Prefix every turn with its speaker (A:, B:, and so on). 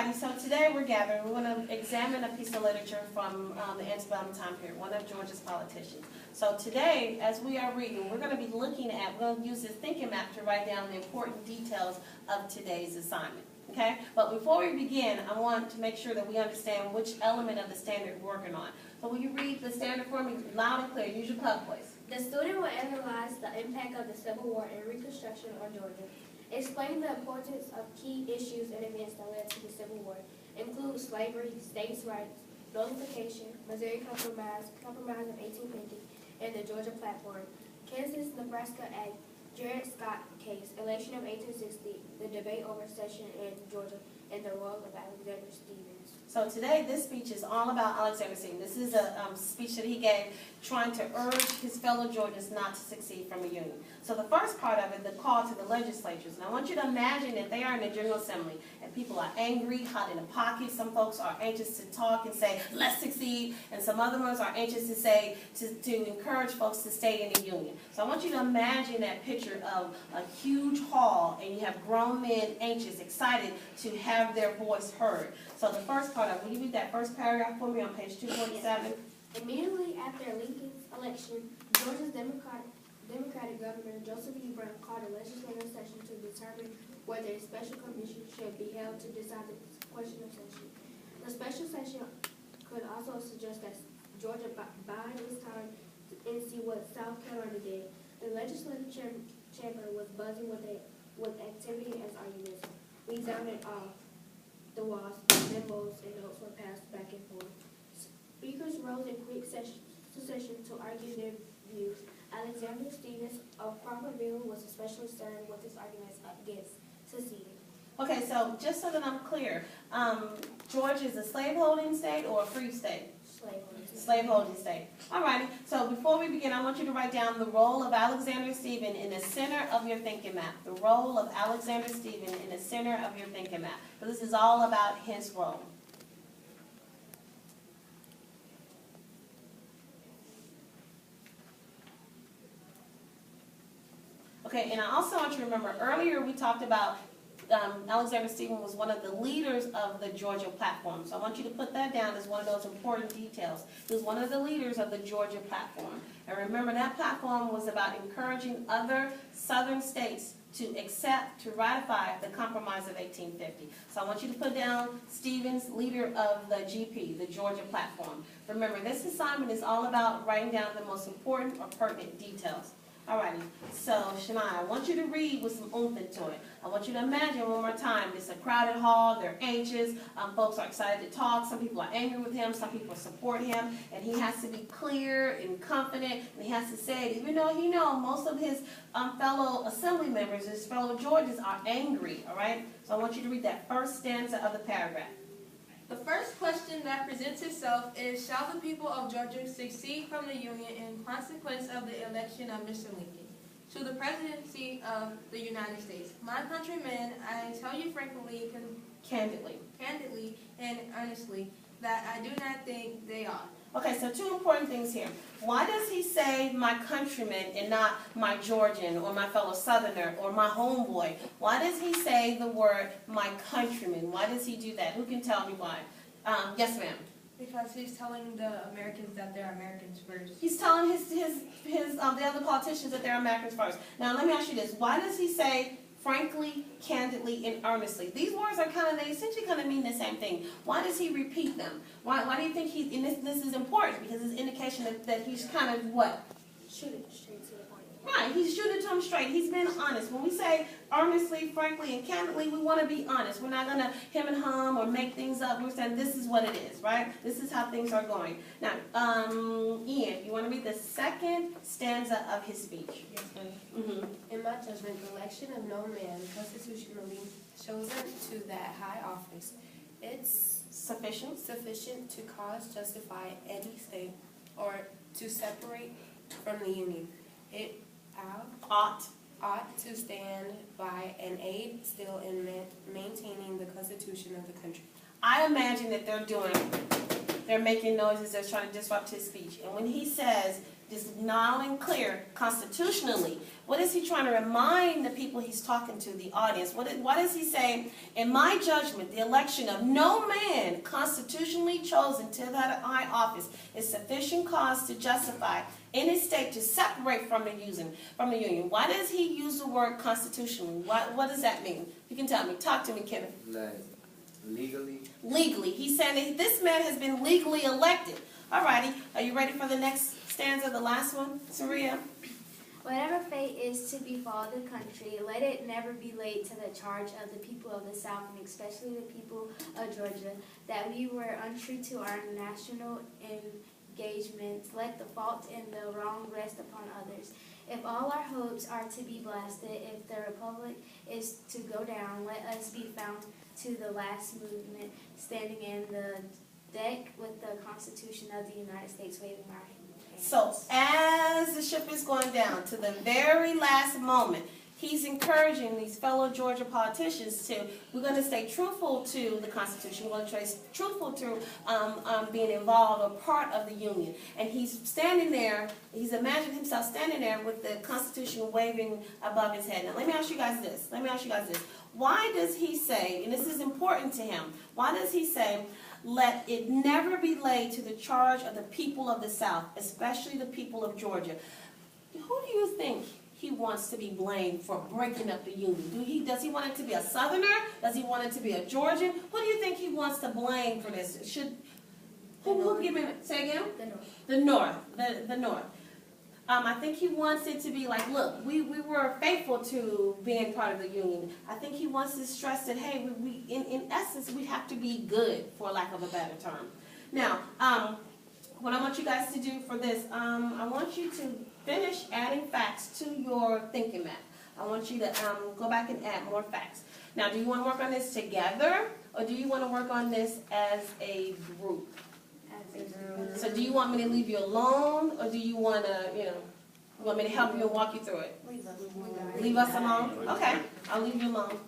A: Alrighty, so today we're gathered. We're going to examine a piece of literature from the antebellum time period, one of Georgia's politicians. So today, as we are reading, we're going to be looking at, we're going to use this thinking map to write down the important details of today's assignment. Okay? But before we begin, I want to make sure that we understand which element of the standard we're working on. So will you read the standard for me loud and clear? Use your club voice.
B: The student will analyze the impact of the Civil War and Reconstruction on Georgia. Explain the importance of key issues and events that led to the Civil War, include slavery, states' rights, nullification, Missouri Compromise of 1850, and the Georgia Platform, Kansas-Nebraska Act, Dred Scott case, election of 1860, the debate over secession in Georgia, and the role of Alexander Stephens.
A: So today, this speech is all about Alexander Stephens. This is a speech that he gave trying to urge his fellow Georgians not to secede from a union. So the first part of it, the call to the legislatures. And I want you to imagine that they are in the General Assembly and people are angry, hot in the pocket. Some folks are anxious to talk and say, let's succeed. And some other ones are anxious to say, to encourage folks to stay in the union. So I want you to imagine that picture of a huge hall and you have grown men anxious, excited to have their voice heard. So the first part of it, will you read that first paragraph for me on page 247?
B: Immediately after Lincoln's election, Georgia's Democratic Governor Joseph E. Brown called a legislative session to determine whether a special commission should be held to decide the question of session. The special session could also suggest that Georgia bide its time and see what South Carolina did. The legislative chamber was buzzing with activity as arguments resounded off the walls, memos and notes were passed back and forth. Speakers rose in quick succession to argue their views. Alexander Stephens of Crawfordville was especially concerned with his arguments against seceding.
A: Okay, so just so that I'm clear, Georgia is a slaveholding state or a free state? Slaveholding state. All righty. So before we begin, I want you to write down the role of Alexander Stephens in the center of your thinking map. The role of Alexander Stephens in the center of your thinking map. So this is all about his role. Okay, and I also want you to remember earlier we talked about Alexander Stephens was one of the leaders of the Georgia Platform. So I want you to put that down as one of those important details. He was one of the leaders of the Georgia Platform. And remember, that platform was about encouraging other southern states to accept, to ratify the Compromise of 1850. So I want you to put down Stephens, leader of the GP, the Georgia Platform. Remember, this assignment is all about writing down the most important or pertinent details. Alrighty, so Shania, I want you to read with some oomph into it. I want you to imagine one more time, it's a crowded hall, they're anxious, folks are excited to talk, some people are angry with him, some people support him, and he has to be clear and confident, and he has to say it, even though he knows most of his fellow assembly members, his fellow Georgians are angry, alright? So I want you to read that first stanza of the paragraph.
C: The first question that presents itself is, shall the people of Georgia secede from the Union in consequence of the election of Mr. Lincoln to the presidency of the United States? My countrymen, I tell you frankly, candidly, and earnestly, that I do not think they ought.
A: Okay, so two important things here. Why does he say my countrymen and not my Georgian or my fellow Southerner or my homeboy? Why does he say the word my countrymen? Why does he do that? Who can tell me why? Yes, ma'am.
C: Because he's telling the Americans that they're Americans first.
A: He's telling the other politicians that they're Americans first. Now, let me ask you this. Why does he say frankly, candidly, and earnestly? These words are they essentially kind of mean the same thing. Why does he repeat them? Why do you think and this is important because it's an indication that he's kind of what?
B: Shooting straight to the point.
A: Right, he's shooting to him straight. He's been honest. When we say earnestly, frankly, and candidly, we want to be honest. We're not going to hem and hum or make things up. We're saying this is what it is, right? This is how things are going. Now, Ian, you want to read the second stanza of his speech?
D: Yes, ma'am.
A: Mm-hmm.
D: In my judgment, the election of no man constitutionally chosen to that high office, it's
A: Sufficient
D: to cause, justify any state, or to separate from the Union. It ought to stand by and aid still in maintaining the Constitution of the country.
A: I imagine that they're making noises, they're trying to disrupt his speech. And when he says just loud and clear, constitutionally, what is he trying to remind the people he's talking to, the audience? What does he say? In my judgment, the election of no man constitutionally chosen to that high office is sufficient cause to justify any state to separate from the union. Why does he use the word constitutionally? What does that mean? You can tell me. Talk to me, Kevin.
E: Like, legally?
A: Legally. He's saying that this man has been legally elected. Alrighty. Are you ready for the next stanza, the last one? Saria?
B: Whatever fate is to befall the country, let it never be laid to the charge of the people of the South, and especially the people of Georgia, that we were untrue to our national engagements. Let the fault and the wrong rest upon others. If all our hopes are to be blasted, if the republic is to go down, let us be found to the last movement, standing in the deck with the Constitution of the United States waving our hands.
A: So, as the ship is going down to the very last moment, he's encouraging these fellow Georgia politicians to, we're going to stay truthful to the Constitution, we're going to stay truthful to being involved or part of the Union. And he's standing there, he's imagined himself standing there with the Constitution waving above his head. Now, let me ask you guys this. Why does he say, and this is important to him, why does he say, let it never be laid to the charge of the people of the South, especially the people of Georgia? Who do you think he wants to be blamed for breaking up the Union? Does he want it to be a Southerner? Does he want it to be a Georgian? Who do you think he wants to blame for this? Who give me, say again? The North. The North. I think he wants it to be like, look, we were faithful to being part of the Union. I think he wants to stress that, hey, we in essence, we have to be good, for lack of a better term. Now, what I want you guys to do for this, I want you to finish adding facts to your thinking map. I want you to go back and add more facts. Now, do you want to work on this together, or do you want to work on this as a group? So do you want me to leave you alone, or do you want to, you want me to help you and walk you through it?
B: Leave us.
A: Leave us alone? Okay, I'll leave you alone.